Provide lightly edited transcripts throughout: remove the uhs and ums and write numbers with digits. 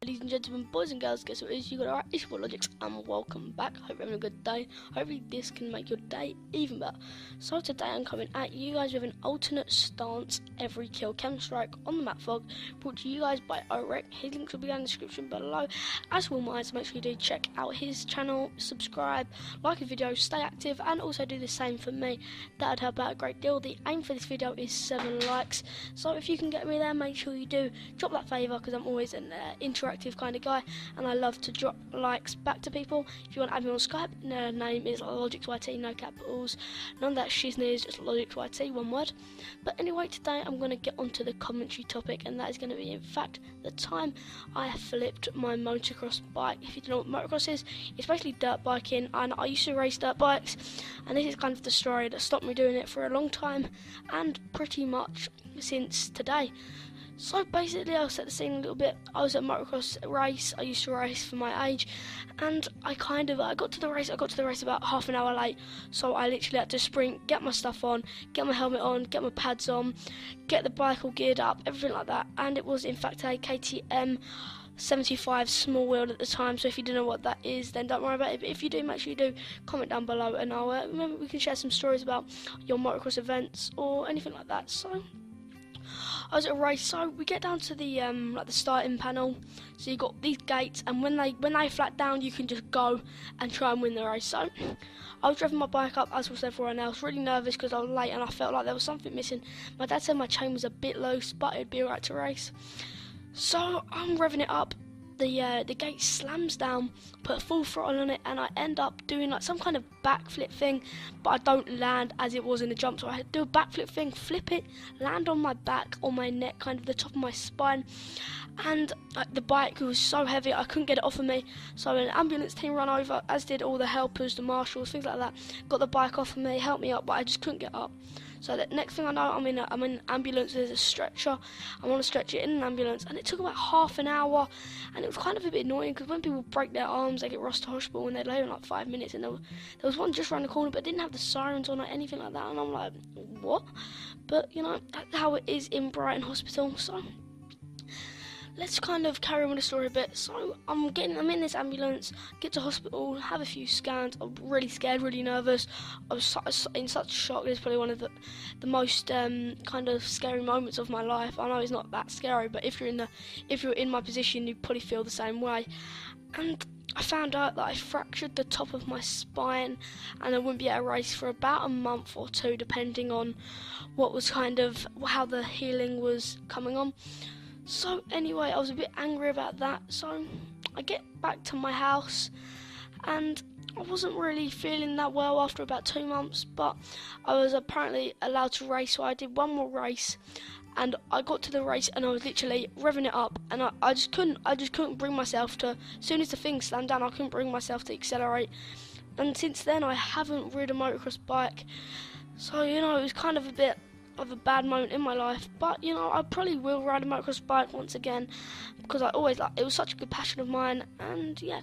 Ladies and gentlemen, boys and girls, guess what it is? You got it right. It's your Logics, and welcome back. Hope you're having a good day. Hopefully this can make your day even better. So today I'm coming at you guys with an alternate stance every kill chem strike on the map fog, brought to you guys by Orek. His links will be down in the description below, as will mine, so make sure you do check out his channel, subscribe, like his video, stay active, and also do the same for me. That would help out a great deal. The aim for this video is 7 likes, so if you can get me there, make sure you do drop that favour, because I'm always an interactive kind of guy, and I love to drop likes back to people. If you want to add me on Skype, the name is LogicsYT, no capitals, none of that shizness, just LogicsYT, one word. But anyway, today I'm going to get onto the commentary topic, and that is going to be, in fact, the time I flipped my motocross bike. If you don't know what motocross is, it's basically dirt biking, and I used to race dirt bikes, and this is kind of the story that stopped me doing it for a long time, and pretty much since today. So basically, I'll set the scene a little bit. I was at a motocross race. I used to race for my age, and I got to the race about half an hour late. So I literally had to sprint, get my stuff on, get my helmet on, get my pads on, get the bike all geared up, everything like that. And it was in fact a KTM 75 small wheeled at the time. So if you don't know what that is, then don't worry about it. But if you do, make sure you do comment down below, and I'll remember we can share some stories about your motocross events or anything like that. So I was at a race, so we get down to the like the starting panel. So you got these gates, and when they flat down, you can just go and try and win the race. So I was driving my bike up, as was everyone else, really nervous because I was late and I felt like there was something missing. My dad said my chain was a bit loose, but it'd be alright to race. So I'm revving it up. The gate slams down, put full throttle on it, and I end up doing like some kind of backflip thing, but I don't land as it was in the jump, so I had to do a backflip thing, flip it, land on my back, on my neck, kind of the top of my spine, and the bike was so heavy I couldn't get it off of me, so an ambulance team ran over, as did all the helpers, the marshals, things like that, got the bike off of me, helped me up, but I just couldn't get up. So the next thing I know, I'm in an ambulance. There's a stretcher. I'm on a stretcher in an ambulance, and it took about half an hour, and it was kind of a bit annoying because when people break their arms, they get rushed to hospital, and they're late in like 5 minutes. And there was one just around the corner, but it didn't have the sirens on or anything like that. And I'm like, what? But you know, that's how it is in Brighton Hospital. So let's kind of carry on with the story a bit. So I'm in this ambulance, get to hospital, have a few scans. I'm really scared, really nervous. I was in such shock. It's probably one of the most kind of scary moments of my life. I know it's not that scary, but if you're in my position, you probably feel the same way. And I found out that I fractured the top of my spine, and I wouldn't be able to race for about a month or two, depending on what was kind of how the healing was coming on. So anyway, I was a bit angry about that, so I get back to my house, and I wasn't really feeling that well after about 2 months, but I was apparently allowed to race, so I did one more race, and I got to the race, and I was literally revving it up, and I just couldn't bring myself to, as soon as the thing slammed down, I couldn't bring myself to accelerate, and since then I haven't ridden a motocross bike, so you know, it was kind of a bit of a bad moment in my life, but you know, I probably will ride a motocross bike once again, because I always it was such a good passion of mine. And yeah,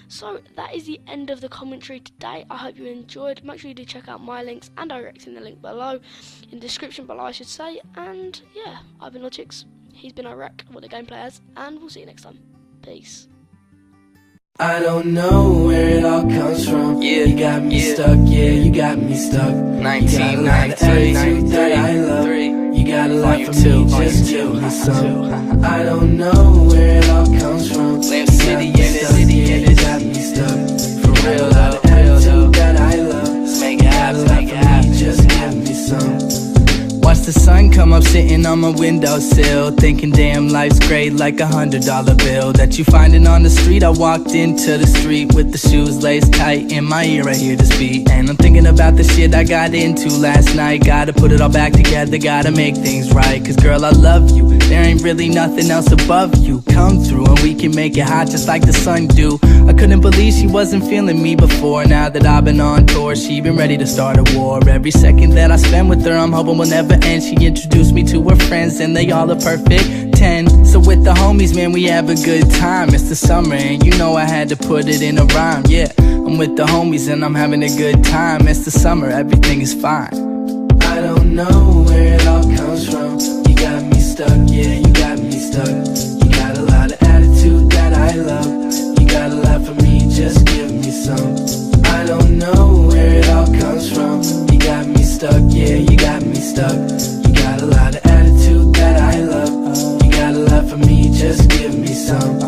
so that is the end of the commentary today. I hope you enjoyed. Make sure you do check out my links and directs in the link below, in the description below I should say. And yeah, I've been Logics, he's been Iraq, what the gameplay is, and we'll see you next time. Peace. I don't know where it all comes from. Yeah, you got me stuck, yeah, you got me stuck. 1993, that I love. You got a lot for me, just give me some. I don't know where it all comes from. Lamp City, you got me stuck. For real, that attitude that I love. Make it happen, just give me some. Watch the sun come up sitting on my windowsill, thinking damn life's great like $100 bill that you finding on the street. I walked into the street with the shoes laced tight, in my ear I hear this beat, and I'm thinking about the shit I got into last night. Gotta put it all back together, gotta make things right, cause girl I love you, there ain't really nothing else above you. Come through and we can make it hot just like the sun do. I couldn't believe she wasn't feeling me before. Now that I've been on tour, she been ready to start a war. Every second that I spend with her I'm hoping will never end. She introduced me to her friends and they all a perfect 10. So with the homies, man, we have a good time. It's the summer and you know I had to put it in a rhyme. Yeah, I'm with the homies and I'm having a good time. It's the summer, everything is fine. I don't know where it all comes from. You got me stuck, yeah, you got me stuck. You got a lot of attitude that yeah, you got me stuck. You got a lot of attitude that I love. You got a lot for me, just give me some.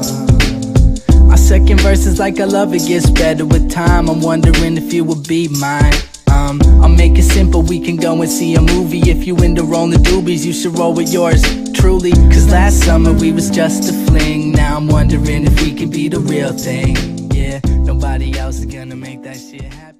Our second verse is like I love, it gets better with time. I'm wondering if you would be mine. I'll make it simple, we can go and see a movie. If you into rolling doobies, you should roll with yours truly. Cause last summer we was just a fling. Now I'm wondering if we can be the real thing. Yeah, nobody else is gonna make that shit happen.